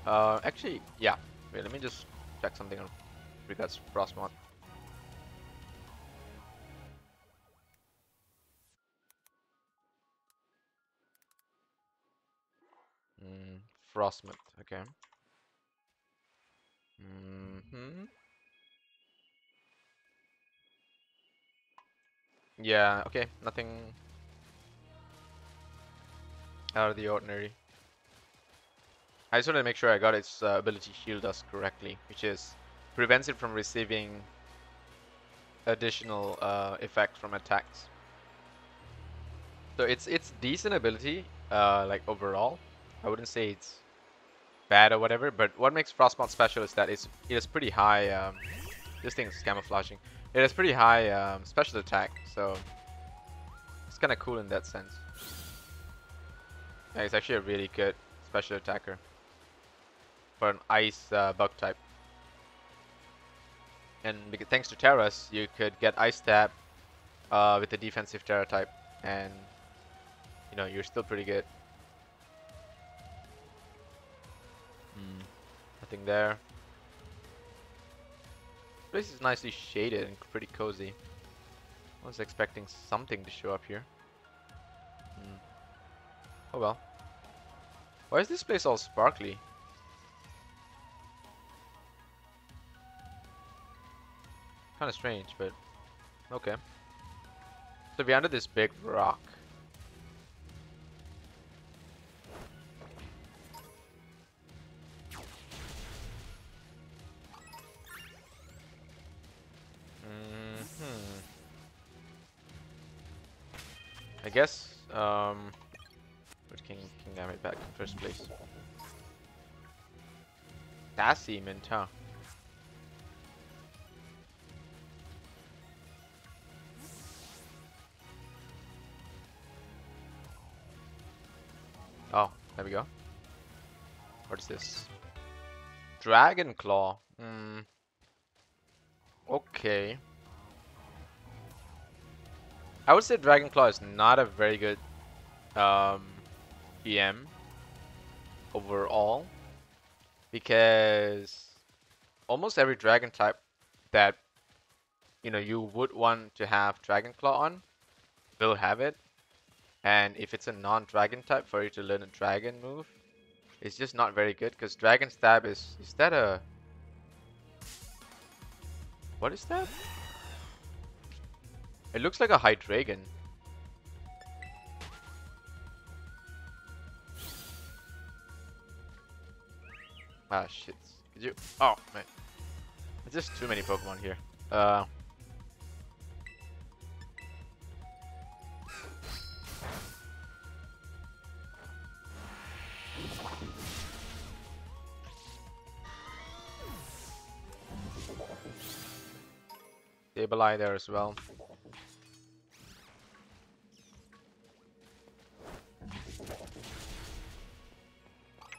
[SPEAKER 1] Actually, yeah. Wait, let me just check something on regards to Frostmoth. Frostmoth, okay. Yeah, okay, nothing out of the ordinary. I just wanted to make sure I got its ability Shield Dust correctly, which is prevents it from receiving additional effects from attacks. So it's decent ability, like overall. I wouldn't say it's bad or whatever, but what makes Frostmourne special is that it is pretty high. This thing is camouflaging. It has pretty high special attack, so it's kind of cool in that sense. Yeah, it's actually a really good special attacker for an ice bug type. And thanks to Terras, you could get Ice Stab with the defensive Terra type, and you know you're still pretty good. Nothing there. This place is nicely shaded and pretty cozy. I was expecting something to show up here. Oh well. Why is this place all sparkly? Kind of strange, but okay. So we're under this big rock. I guess which King Gambit back in first place. Sassy Mint, huh? Oh, there we go. What's this? Dragon Claw. Okay. I would say Dragon Claw is not a very good PM overall, because almost every dragon type that you would want to have Dragon Claw on will have it, and if it's a non-dragon type, for you to learn a dragon move, it's just not very good, because Dragon Stab is that a... What is that? It looks like a Hydreigon. Ah, shit. Could you... Oh, man. There's just too many Pokemon here. Sableye there as well.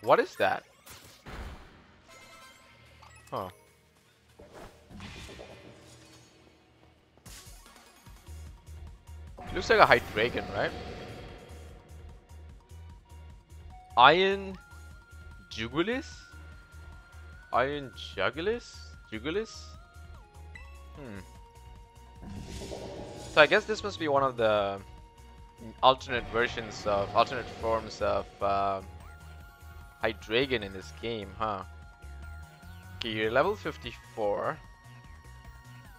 [SPEAKER 1] What is that? Huh. Looks like a Hydreigon, right? Iron Jugulis? Iron Jugulis? Jugulis? So I guess this must be one of the alternate forms of Hydreigon in this game, huh? Okay, you're level 54.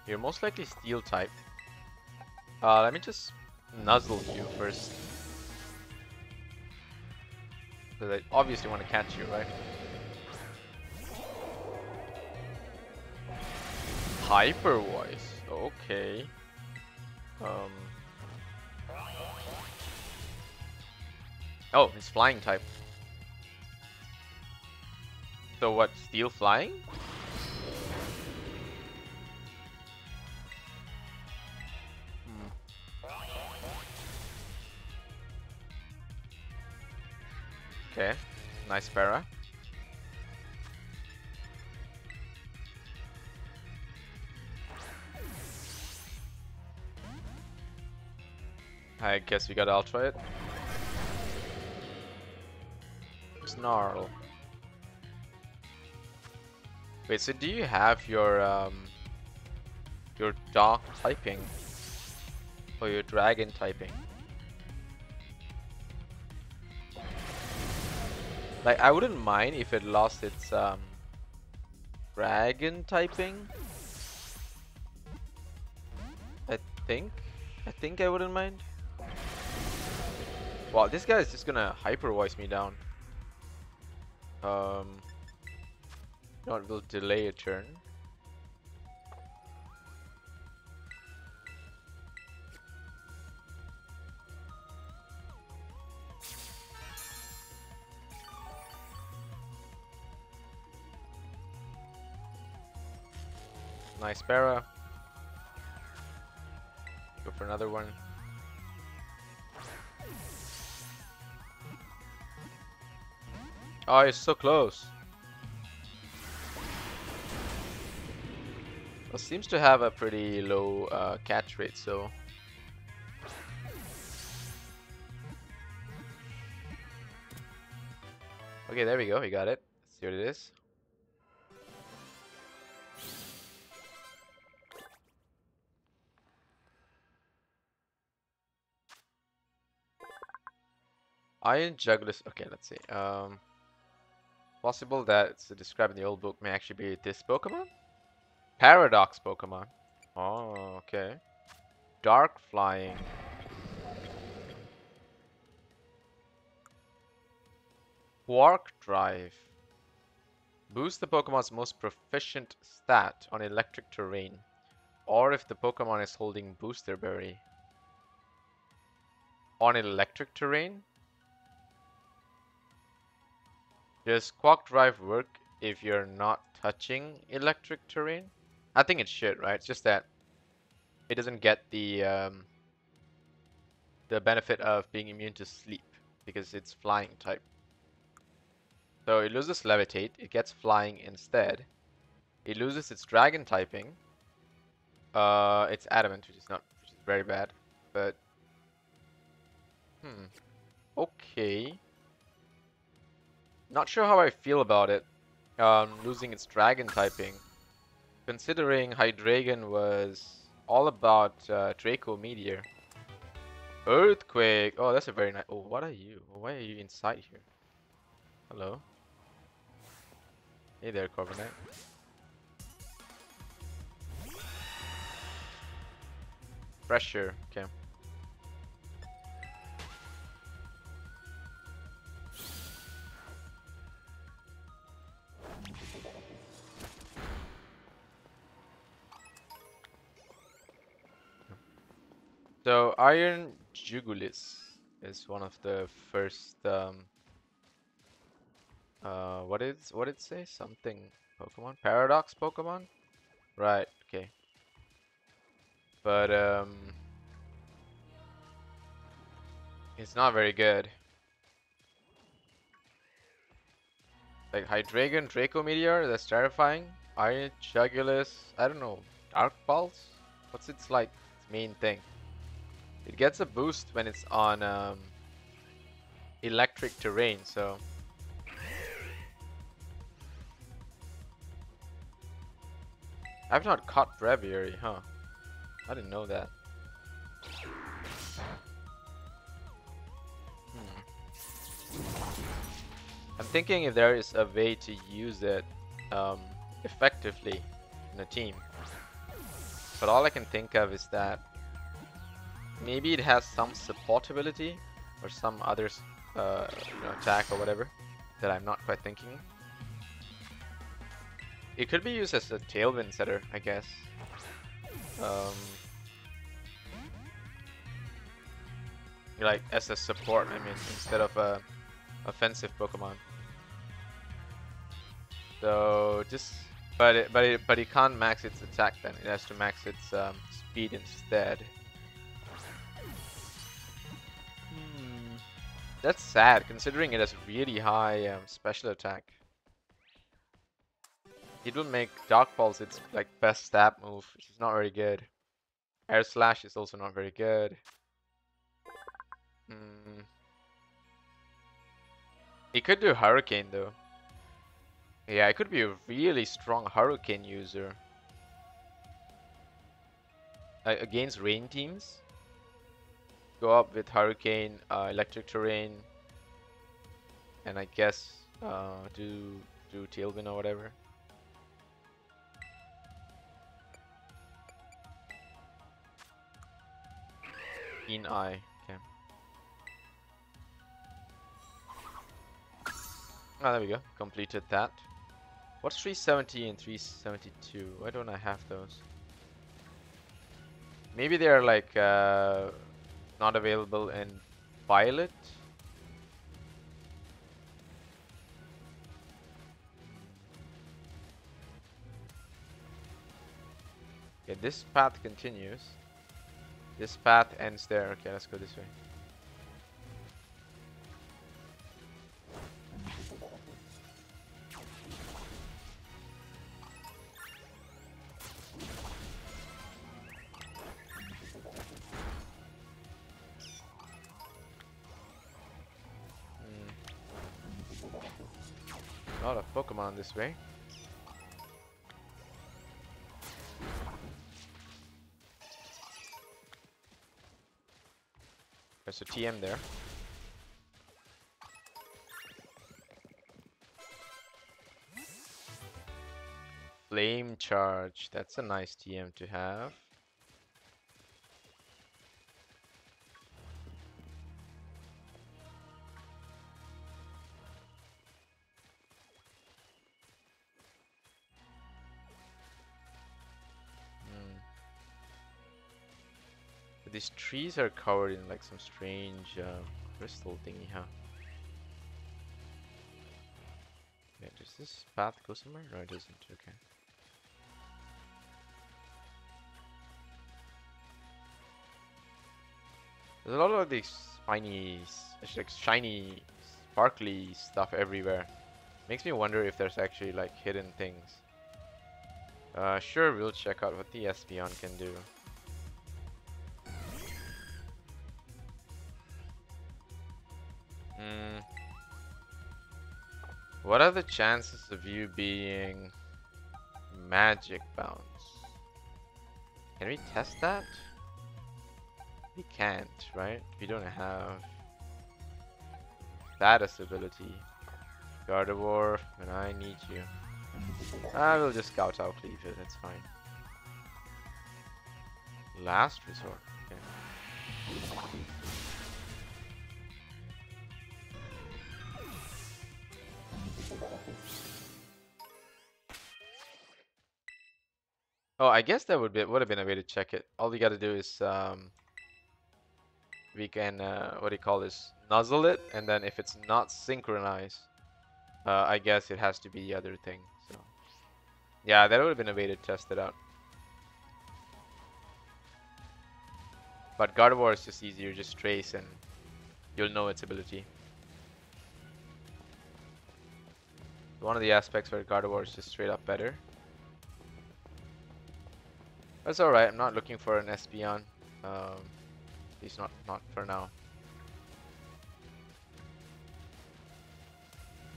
[SPEAKER 1] You're most likely Steel type. Let me just nuzzle you first. Because I obviously want to catch you, right? Hyper Voice. Okay. Oh, it's flying type. So what, Steel flying? Okay, nice para. I guess we gotta ultra it. Snarl. Wait, so do you have your dark typing or your dragon typing? Like, I wouldn't mind if it lost its dragon typing, I think. I think I wouldn't mind. Wow, this guy is just gonna hyper voice me down. No, it will delay a turn. Nice para. Go for another one. Oh, it's so close. Well, seems to have a pretty low catch rate, so. Okay, there we go. We got it. Let's see what it is. Iron Jugulis. Okay, let's see. Possible that it's described in the old book may actually be this Pokemon? Paradox Pokemon. Oh, okay. Dark Flying. Quark Drive. Boost the Pokemon's most proficient stat on electric terrain, or if the Pokemon is holding Booster Berry. On electric terrain? Does Quark Drive work if you're not touching electric terrain? I think it should, right? It's just that it doesn't get the benefit of being immune to sleep because it's flying type. So it loses Levitate, it gets flying instead. It loses its dragon typing. It's adamant, which is very bad. But okay. Not sure how I feel about it. Losing its dragon typing. Considering Hydreigon was all about Draco Meteor. Earthquake! Oh, that's a very nice. Oh, what are you? Why are you inside here? Hello? Hey there, Corviknight. Pressure, okay. So Iron Jugulis is one of the first what did it say? Something Pokemon? Paradox Pokemon? Right, okay. But it's not very good. Like Hydreigon, Draco Meteor, that's terrifying. Iron Jugulis, I don't know. Dark Pulse? What's its like its main thing? It gets a boost when it's on electric terrain, so I've not caught Breviary, huh? I didn't know that. I'm thinking if there is a way to use it effectively in a team. But all I can think of is that maybe it has some support ability or some other attack or whatever that I'm not quite thinking. It could be used as a Tailwind setter, I guess. Like as a support, I mean, instead of a offensive Pokemon. So just, but it can't max its attack then. It has to max its speed instead. That's sad, considering it has really high special attack. It will make Dark Pulse its like best stab move, which is not very good. Air Slash is also not very good. It could do Hurricane though. Yeah, it could be a really strong Hurricane user. Against rain teams. Go up with Hurricane, Electric Terrain, and I guess do Tailwind or whatever. Keen Eye. Okay. Oh, there we go. Completed that. What's 370 and 372? Why don't I have those? Maybe they're like not available in Violet. Okay, this path continues. This path ends there. Okay, let's go this way. A lot of Pokemon this way. There's a TM there. Flame Charge. That's a nice TM to have. But these trees are covered in like some strange crystal thingy, huh? Yeah, does this path go somewhere? No, it doesn't. Okay. There's a lot of these shiny, sparkly stuff everywhere. Makes me wonder if there's actually like hidden things. Sure, we'll check out what the Espeon can do. What are the chances of you being Magic Bounce? Can we test that? We can't, right? We don't have status ability. Gardevoir, when I need you. I will just Scout out Cleave it, that's fine. Last resort, okay. Oh, I guess that would have been a way to check it. All we gotta do is we can what do you call this? Nuzzle it, and then if it's not synchronized, I guess it has to be the other thing. So yeah, that would have been a way to test it out. But Gardevoir is just easier, just trace and you'll know its ability. One of the aspects where Gardevoir is just straight up better. That's alright, I'm not looking for an Espeon. At least not for now.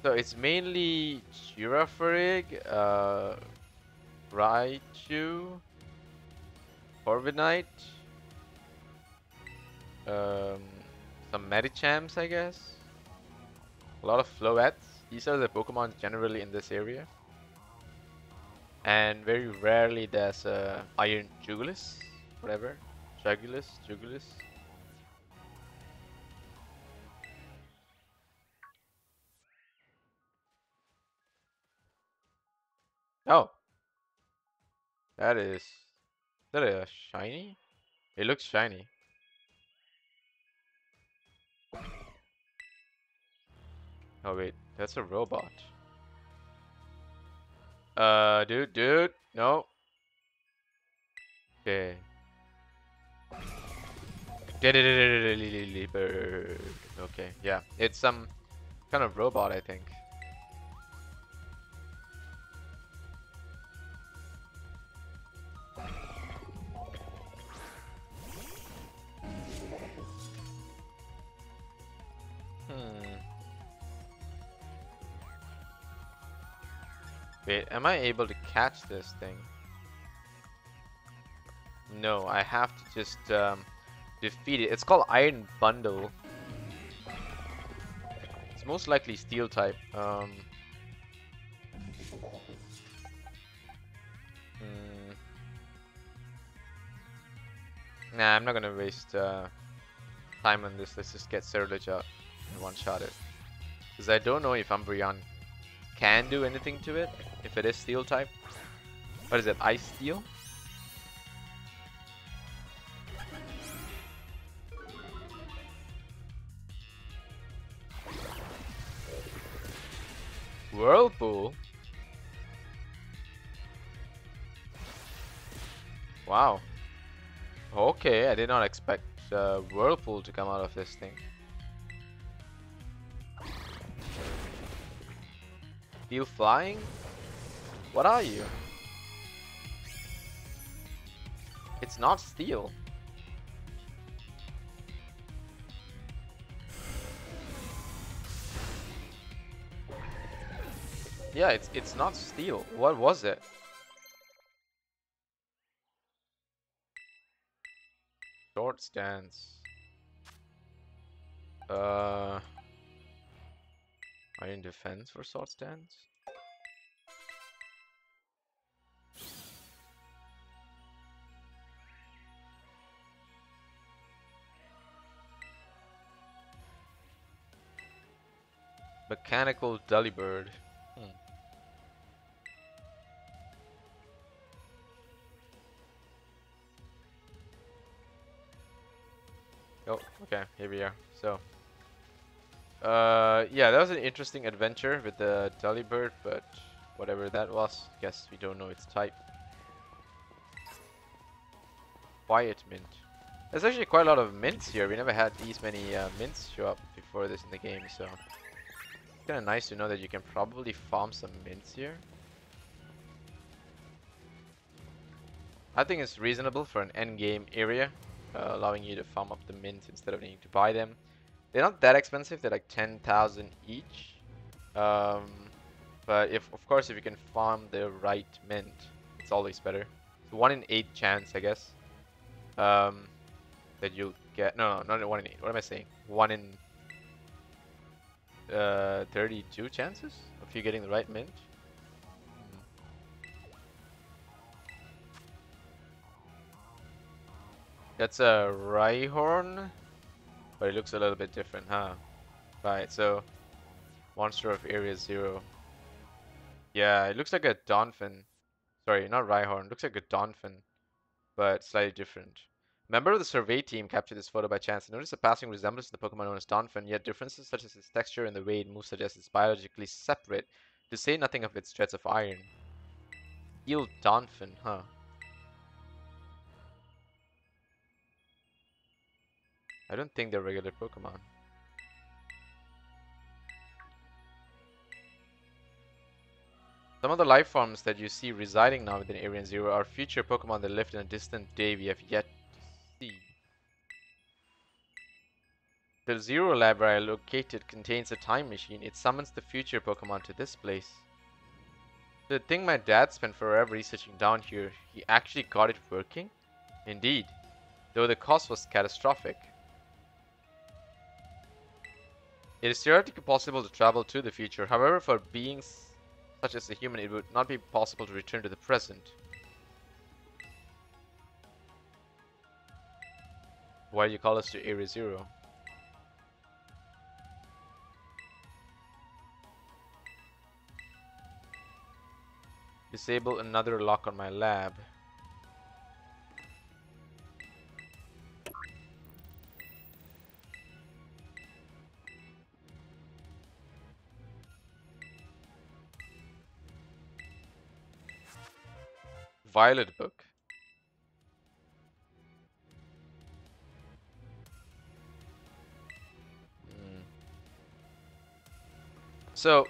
[SPEAKER 1] So it's mainly Girafarig, Raichu, Corviknight, some Medichams, I guess. A lot of Floettes. These are the Pokemon generally in this area. And very rarely there's a Iron Jugulis, whatever. Jugulis. Oh, is that a shiny? It looks shiny. Oh wait, that's a robot. Dude, no. Okay. Okay, yeah, it's some kind of robot, I think. Wait, am I able to catch this thing? No, I have to just defeat it. It's called Iron Bundle. It's most likely Steel type. Nah, I'm not gonna waste time on this. Let's just get Cerulege out and one-shot it. Because I don't know if Umbreon can do anything to it, if it is Steel type. What is it, Ice Steel? Whirlpool? Wow. Okay, I did not expect Whirlpool to come out of this thing. Steel Flying? What are you? It's not Steel. Yeah, it's not Steel. What was it? Short stance. Are you in defense for short stance? Mechanical Delibird. Oh, okay, here we are. So, yeah, that was an interesting adventure with the Delibird, but whatever that was, guess we don't know its type. Quiet Mint. There's actually quite a lot of mints here. We never had these many mints show up before this in the game, so it's kind of nice to know that you can probably farm some mints here. I think it's reasonable for an end game area, allowing you to farm up the mints instead of needing to buy them. They're not that expensive. They're like 10,000 each. But of course, if you can farm the right mint, it's always better. It's 1 in 8 chance, I guess. That you'll get. No, not a 1 in 8. What am I saying? 1 in 32 chances of you getting the right mint. That's a Rhyhorn, but it looks a little bit different, huh? Right, so monster of Area 0. Yeah, it looks like a Donphin. Sorry, not Rhyhorn. Looks like a Donphin, but slightly different. Member of the survey team captured this photo by chance and noticed a passing resemblance to the Pokemon known as Donphin, yet differences such as its texture and the way it moves suggest it's biologically separate, to say nothing of its threads of iron. Steel Donphin, huh? I don't think they're regular Pokemon. Some of the life forms that you see residing now within Area Zero are future Pokemon that lived in a distant day we have yet to see. The Zero Lab where I located contains a time machine. It summons the future Pokemon to this place. The thing my dad spent forever researching down here, he actually got it working? Indeed, though the cost was catastrophic. It is theoretically possible to travel to the future, however for beings such as a human it would not be possible to return to the present. Why do you call us to Area Zero? Disable another lock on my lab. Violet book. So,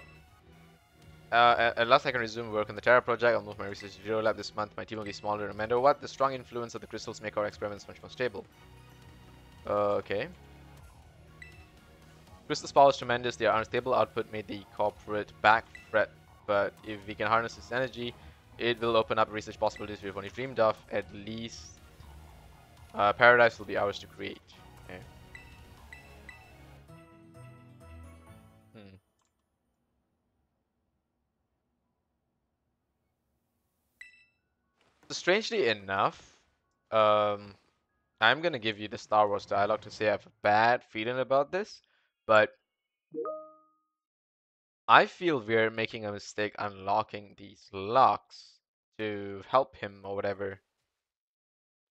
[SPEAKER 1] at last I can resume work on the Terra project. I'll move my research to Zero Lab this month. My team will be smaller. No matter what, the strong influence of the crystals make our experiments much more stable. Okay. Crystal's power is tremendous. Their unstable output made the corporate back fret. But if we can harness this energy, it will open up research possibilities we've only dreamed of. At least, paradise will be ours to create. Okay. So strangely enough, I'm gonna give you the Star Wars dialogue to say I have a bad feeling about this, but I feel we're making a mistake unlocking these locks to help him or whatever.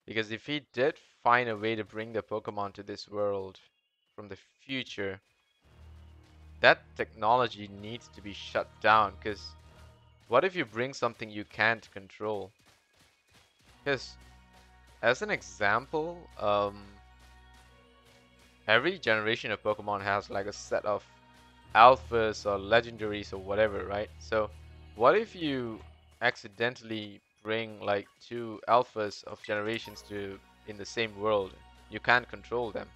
[SPEAKER 1] Because if he did find a way to bring the Pokemon to this world from the future, that technology needs to be shut down. Because what if you bring something you can't control? Because as an example, every generation of Pokemon has like a set of alphas or legendaries or whatever, right? So what if you accidentally bring like two alphas of generations to in the same world? You can't control them.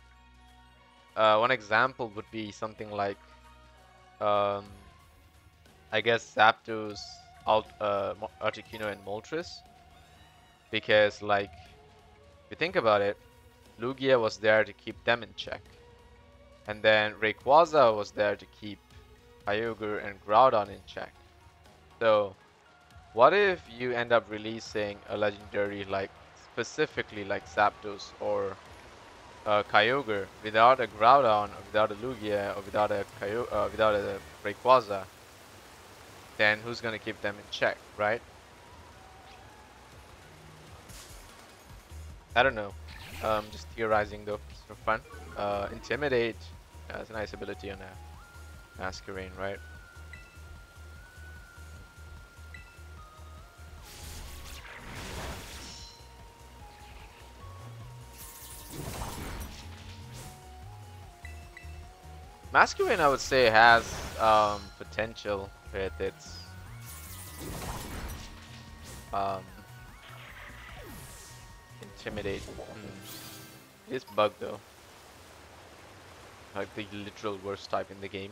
[SPEAKER 1] One example would be something like um, I guess Zapdos, Articuno, and Moltres, because like if you think about it, Lugia was there to keep them in check, and then Rayquaza was there to keep Kyogre and Groudon in check. So what if you end up releasing a legendary like specifically like Zapdos or Kyogre without a Groudon or without a Lugia or without a Rayquaza? Then who's gonna keep them in check, right? I don't know. Just theorizing though, just for fun. Intimidate. It's a nice ability on a Masquerain, right? Masquerain, I would say, has potential with its um, intimidate. It's bug though, like the literal worst type in the game.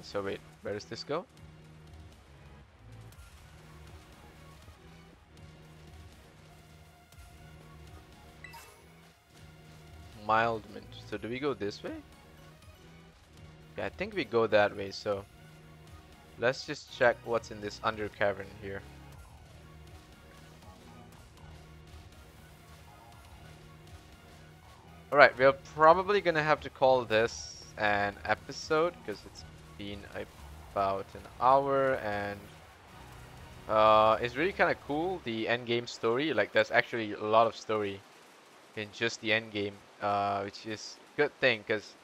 [SPEAKER 1] So wait, where does this go? Mildment. So do we go this way? Yeah, I think we go that way. So let's just check what's in this under cavern here. Alright, we're probably gonna have to call this an episode because it's been about an hour, and it's really kind of cool, the end game story. Like there's actually a lot of story in just the end game, which is a good thing because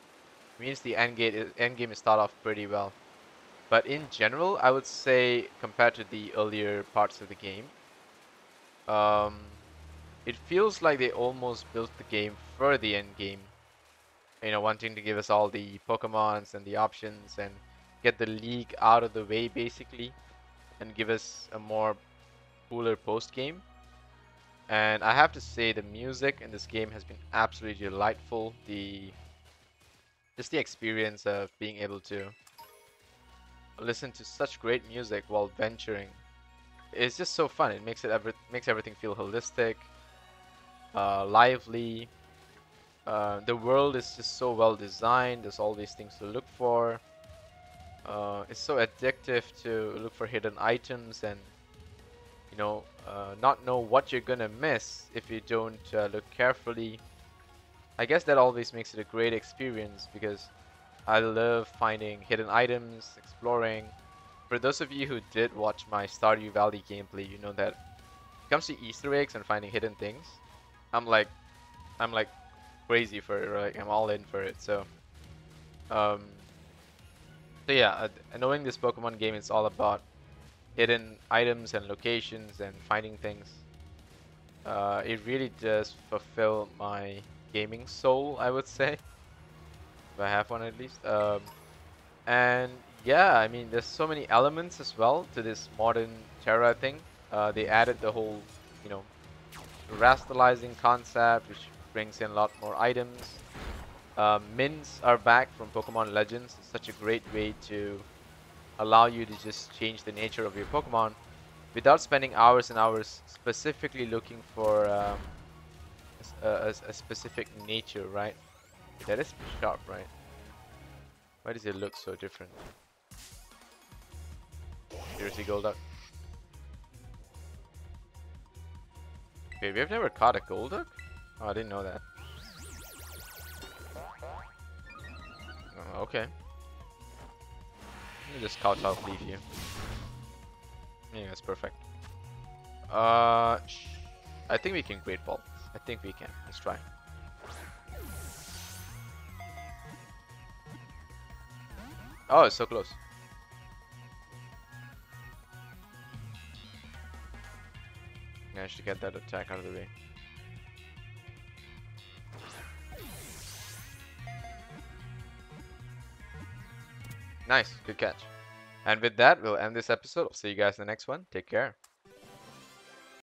[SPEAKER 1] it means the end game is start off pretty well. But in general, I would say compared to the earlier parts of the game, um, it feels like they almost built the game for the end game. You know, wanting to give us all the Pokemons and the options and get the league out of the way basically, and give us a more cooler post game. And I have to say the music in this game has been absolutely delightful. Just the experience of being able to listen to such great music while venturing. It's just so fun. It makes everything feel holistic, lively. The world is just so well designed. There's all these things to look for. It's so addictive to look for hidden items and not know what you're gonna miss if you don't look carefully. I guess that always makes it a great experience because I love finding hidden items, exploring. For those of you who did watch my Stardew Valley gameplay, you know that when it comes to Easter eggs and finding hidden things, I'm like I'm like crazy for it, right? I'm all in for it. Um, so yeah, knowing this Pokemon game is all about hidden items and locations and finding things. It really does fulfill my gaming soul, I would say, if I have one at least. And yeah, I mean, there's so many elements as well to this modern Terra thing. They added the whole, you know, rastalizing concept, which brings in a lot more items. Mints are back from Pokemon Legends. It's such a great way to allow you to just change the nature of your Pokemon without spending hours and hours specifically looking for a specific nature, right? That is sharp, right? Why does it look so different? Seriously, Golduck. Okay, we've never caught a Golduck? Oh, I didn't know that. Oh, okay. Let me just couch out leave you. Yeah, that's perfect. I think we can Great Ball. I think we can. Let's try. Oh, it's so close. Managed to get that attack out of the way. Nice, good catch. And with that, we'll end this episode. I'll see you guys in the next one. Take care.